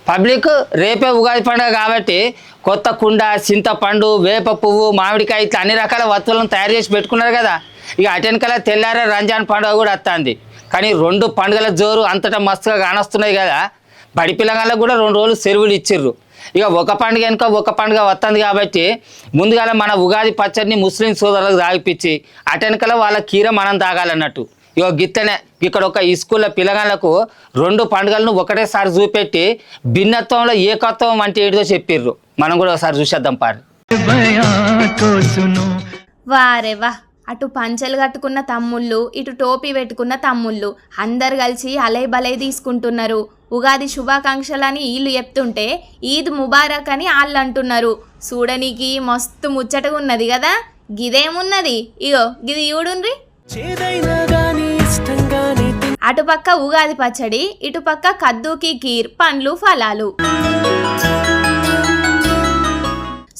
Public రేపే ఉగాది పండుగ కాబట్టి కొత్త కుండ, చింతపండు, వేప పువ్వు, మామిడికాయ ఇట్లా అన్ని రకాల వస్తువులను తయారు చేసి పెట్టుకున్నారు కదా. ఇక అటెనకల తెల్లారే రంజాన్ పండుగ కూడా వస్తుంది. కానీ 2 పండుగల జోరు అంతటా మస్తుగా కానొస్తున్నాయి కదా. బడి పిల్లగాళ్ళకు కూడా 2 రోజులు సెలవులు ఇచ్చిర్రు. ఇక ఒక పండుగ వెనుక ఒక పండుగ వస్తుంది కాబట్టి ముందుగా మన ఉగాది పచ్చడిని ముస్లిం సోదరులకు తాగిపించి అటెనకల వాళ్ళ కీర మనం తాగాలన్నట్టు. ఇక గిత్తనే ఇక్కడ ఒక ఈ స్కూల్లో పిల్లగాళ్ళకు 2 పండుగలను ఒకటేసారి చూపెట్టి భిన్నత్వంలో ఏకత్వం అంటే ఏంటో చెప్పిర్రు. మనం కూడా ఒకసారి చూసేద్దాం పారు. వారే వా, అటు పంచలు కట్టుకున్న తమ్ముళ్ళు, ఇటు టోపీ పెట్టుకున్న తమ్ముళ్ళు అందరు కలిసి అలై బలై తీసుకుంటున్నారు. ఉగాది శుభాకాంక్షలని వీళ్ళు చెప్తుంటే ఈద్ ముబారక్ అని వాళ్ళు అంటున్నారు. చూడనీకి మస్తు ముచ్చటగా ఉన్నది కదా. గిదేమున్నది, ఇగో గిది చూడుండ్రి. అటుపక్క ఉగాది పచ్చడి, ఇటుపక్క కద్దూకి కీర్, పండ్లు ఫలాలు.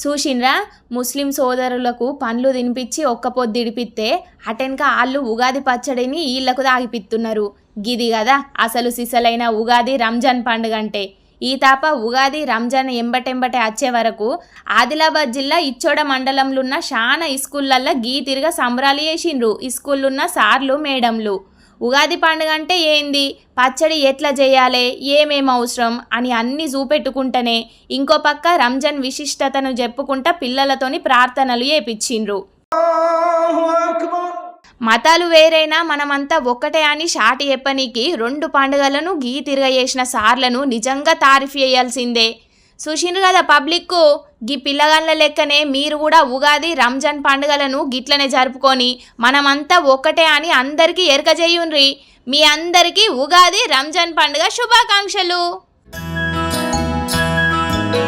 చూసిండ్రా, ముస్లిం సోదరులకు పండ్లు తినిపించి ఒక్క పొద్దు ఇడిపిస్తే అటెనక వాళ్ళు ఉగాది పచ్చడిని వీళ్లకు తాగిపిస్తున్నారు. గిది కదా అసలు సిసలైన ఉగాది రంజాన్ పండుగ అంటే. ఈ తాప ఉగాది రంజాన్ ఎంబటెంబటే వచ్చే వరకు ఆదిలాబాద్ జిల్లా ఇచ్చోడ మండలంలో ఉన్న శానా స్కూళ్ళల్లో గీ తిరిగా సంబరాలు చేసిండ్రు స్కూళ్ళున్న సార్లు మేడంలు. ఉగాది పండుగ అంటే ఏంది, పచ్చడి ఎట్లా చేయాలి, ఏమేం అవసరం అని అన్నీ చూపెట్టుకుంటేనే ఇంకో పక్క రంజాన్ విశిష్టతను చెప్పుకుంటా పిల్లలతోని ప్రార్థనలు చేపించిండ్రు. మతాలు వేరైనా మనమంతా ఒక్కటే అని షాటి చెప్పనీకి 2 పండుగలను గీ తిరగయేసిన సార్లను నిజంగా తారీఫ్ చేయాల్సిందే. చూసిండ్రు కదా పబ్లిక్, గీ పిల్లగాళ్ళ లెక్కనే మీరు కూడా ఉగాది రంజాన్ పండుగలను గిట్లనే జరుపుకొని మనమంతా ఒక్కటే అని అందరికీ ఎరకజేయుండ్రి. మీ అందరికీ ఉగాది రంజాన్ పండుగ శుభాకాంక్షలు.